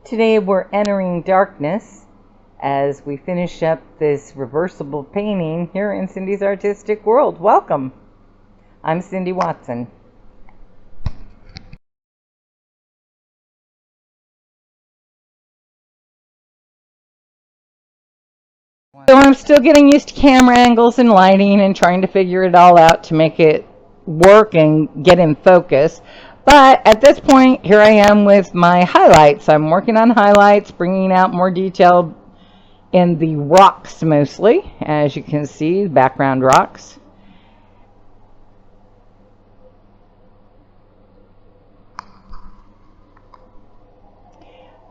Today we're entering darkness as we finish up this reversible painting here in Cindy's Artistic World. Welcome. I'm Cindy Watson. So I'm still getting used to camera angles and lighting and trying to figure it all out to make it work and get in focus. But at this point, here I am with my highlights. I'm working on highlights, bringing out more detail in the rocks mostly, as you can see, background rocks.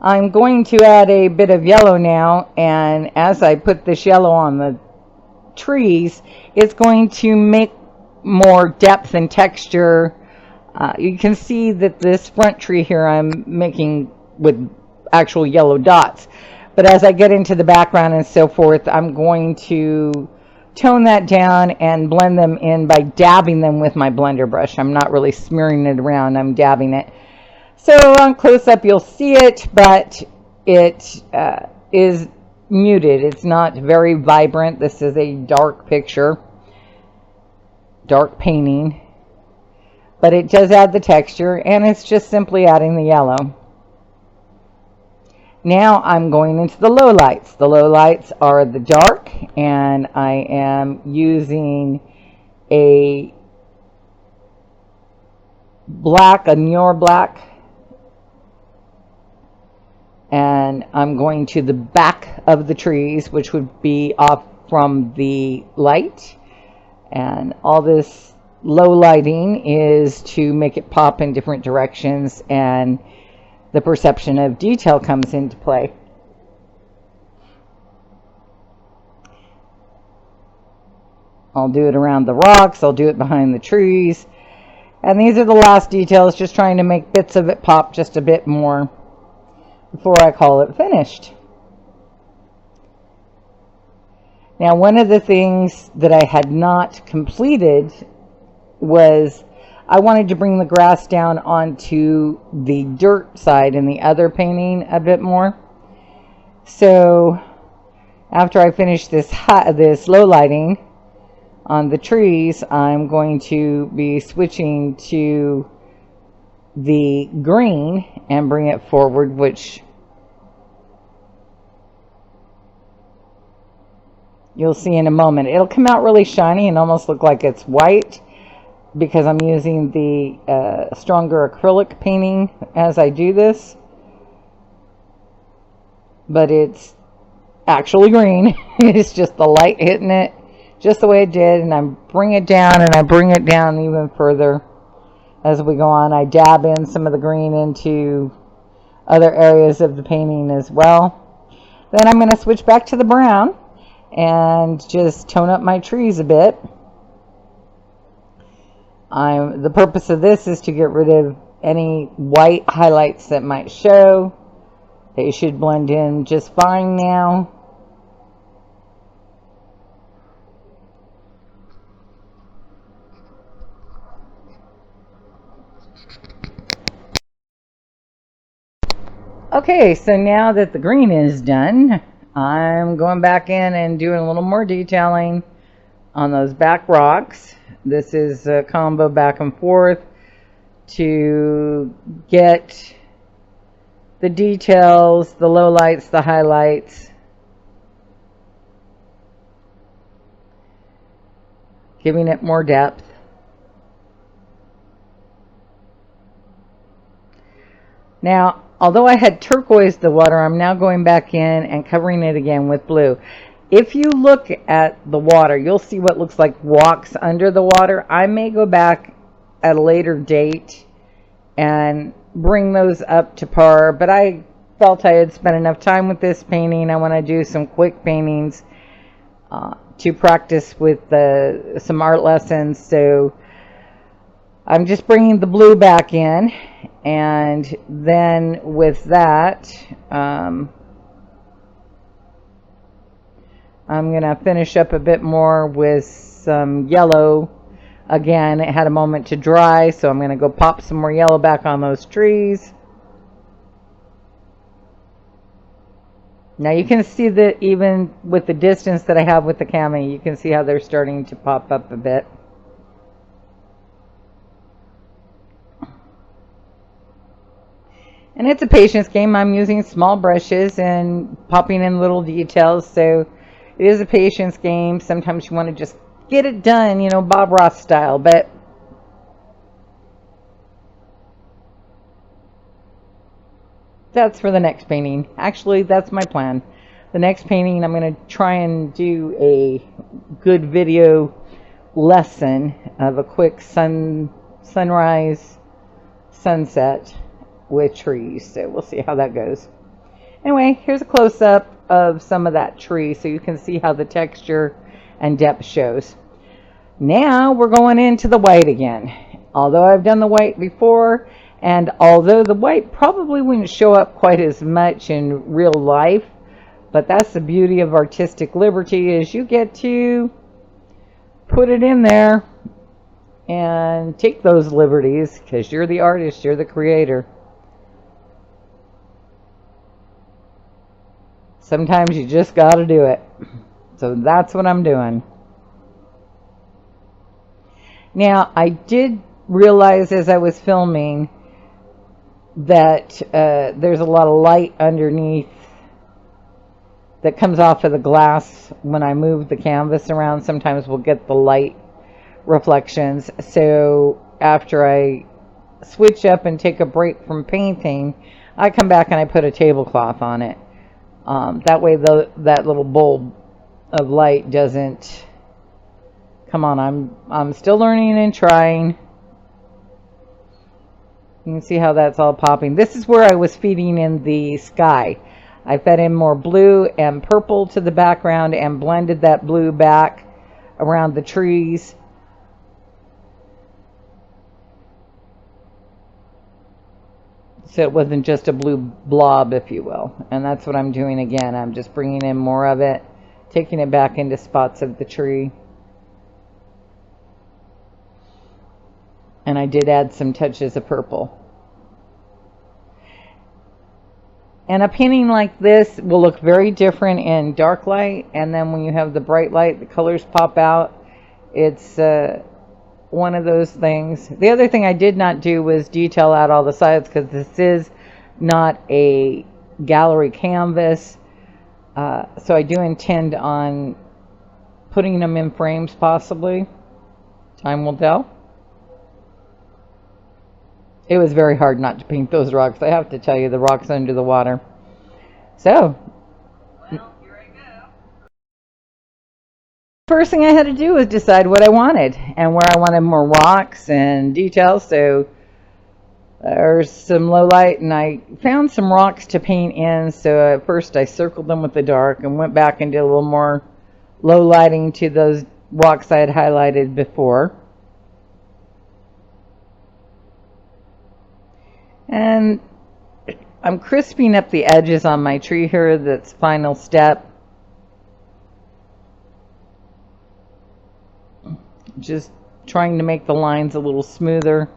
I'm going to add a bit of yellow now, and as I put this yellow on the trees, it's going to make more depth and texture. You can see that this front tree here I'm making with actual yellow dots, but as I get into the background and so forth, I'm going to tone that down and blend them in by dabbing them with my blender brush. I'm not really smearing it around, I'm dabbing it. So on close-up you'll see it, but it is muted. It's not very vibrant. This is a dark picture, dark painting, but it does add the texture, and it's just simply adding the yellow. Now I'm going into the lowlights. The lowlights are the dark, and I am using a black, a newer black, and I'm going to the back of the trees, which would be off from the light. And all this low lighting is to make it pop in different directions, and the perception of detail comes into play. I'll do it around the rocks, I'll do it behind the trees, and these are the last details, just trying to make bits of it pop just a bit more before I call it finished. Now, one of the things that I had not completed was I wanted to bring the grass down onto the dirt side in the other painting a bit more. So after I finish this low lighting on the trees, I'm going to be switching to the green and bring it forward, which you'll see in a moment. It'll come out really shiny and almost look like it's white because I'm using the stronger acrylic painting as I do this, but it's actually green. It's just the light hitting it just the way it did, and I bring it down, and I bring it down even further as we go on. I dab in some of the green into other areas of the painting as well. Then I'm going to switch back to the brown and just tone up my trees a bit. The purpose of this is to get rid of any white highlights that might show. They should blend in just fine now. Okay, so now that the green is done, I'm going back in and doing a little more detailing on those back rocks. This is a combo back and forth to get the details, the lowlights, the highlights, giving it more depth. Now, although I had turquoised the water, I'm now going back in and covering it again with blue. If you look at the water, you'll see what looks like rocks under the water. I may go back at a later date and bring those up to par, but I felt I had spent enough time with this painting. I want to do some quick paintings to practice with some art lessons, so I'm just bringing the blue back in, and then with that I'm going to finish up a bit more with some yellow. Again, it had a moment to dry, so I'm going to go pop some more yellow back on those trees. Now you can see that even with the distance that I have with the cami, you can see how they're starting to pop up a bit. And it's a patience game. I'm using small brushes and popping in little details, so it is a patience game. Sometimes you want to just get it done, you know, Bob Ross style, but that's for the next painting. Actually, that's my plan. The next painting, I'm going to try and do a good video lesson of a quick sunrise, sunset with trees. So we'll see how that goes. Anyway, here's a close-up of some of that tree so you can see how the texture and depth shows. Now we're going into the white again. Although I've done the white before, and although the white probably wouldn't show up quite as much in real life, but that's the beauty of artistic liberty, is you get to put it in there and take those liberties because you're the artist, you're the creator. Sometimes you just got to do it. So that's what I'm doing. Now, I did realize as I was filming that there's a lot of light underneath that comes off of the glass when I move the canvas around. Sometimes we'll get the light reflections. So after I switch up and take a break from painting, I come back and I put a tablecloth on it. That way that little bulb of light doesn't come on. I'm still learning and trying. You can see how that's all popping. This is where I was feeding in the sky. I fed in more blue and purple to the background and blended that blue back around the trees. So it wasn't just a blue blob, if you will. And that's what I'm doing again. I'm just bringing in more of it, taking it back into spots of the tree. And I did add some touches of purple. And a painting like this will look very different in dark light, and then when you have the bright light, the colors pop out. It's one of those things. The other thing I did not do was detail out all the sides, because this is not a gallery canvas. So I do intend on putting them in frames possibly. Time will tell. It was very hard not to paint those rocks. I have to tell you, the rocks under the water. So, well, here I go. First thing I had to do was decide what I wanted and where I wanted more rocks and details. So there's some low light, and I found some rocks to paint in. So at first I circled them with the dark and went back and did a little more low lighting to those rocks I had highlighted before. And I'm crisping up the edges on my tree here. That's final step. Just trying to make the lines a little smoother.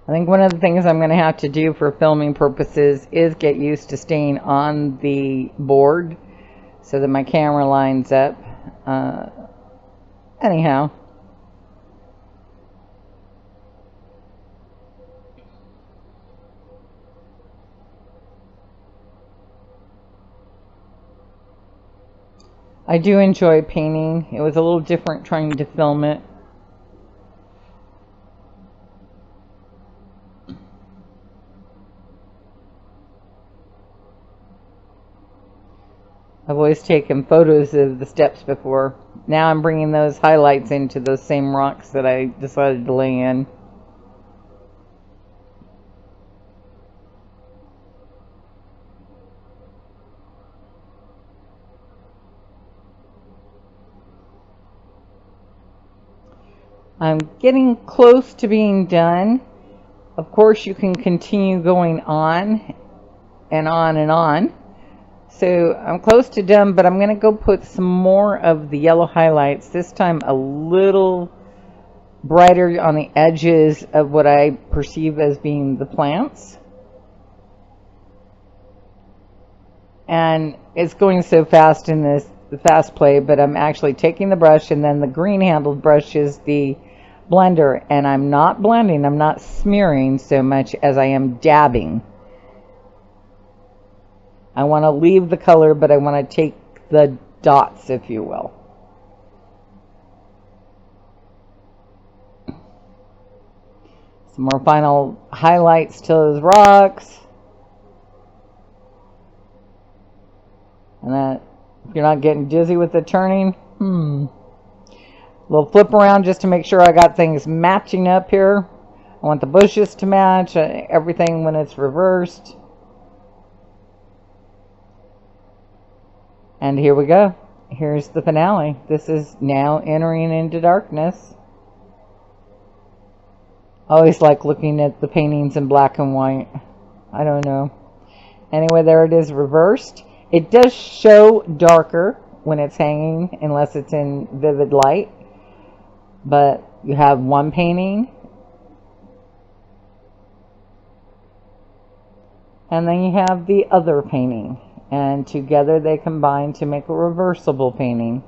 I think one of the things I'm going to have to do for filming purposes is get used to staying on the board so that my camera lines up. Anyhow. I do enjoy painting. It was a little different trying to film it. I've always taken photos of the steps before. Now I'm bringing those highlights into those same rocks that I decided to lay in. I'm getting close to being done. Of course, you can continue going on and on and on. So I'm close to done, but I'm going to go put some more of the yellow highlights, this time a little brighter on the edges of what I perceive as being the plants. And it's going so fast in this fast play, but I'm actually taking the brush, and then the green handled brush is the blender, and I'm not blending, I'm not smearing so much as I am dabbing. I want to leave the color, but I want to take the dots, if you will. Some more final highlights to those rocks. And that, if you're not getting dizzy with the turning, little flip around just to make sure I got things matching up here. I want the bushes to match, everything when it's reversed. And here we go. Here's the finale. This is now entering into darkness. I always like looking at the paintings in black and white. I don't know. Anyway, there it is reversed. It does show darker when it's hanging, unless it's in vivid light. But you have one painting. And then you have the other painting. And together they combine to make a reversible painting.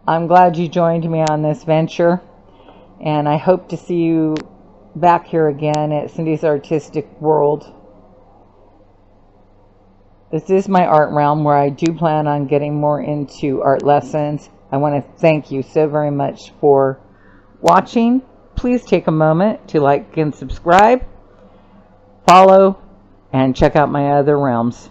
I'm glad you joined me on this venture, and I hope to see you back here again at Cindy's Artistic World. This is my art realm where I do plan on getting more into art lessons. I want to thank you so very much for watching. Please take a moment to like and subscribe, follow, and check out my other realms.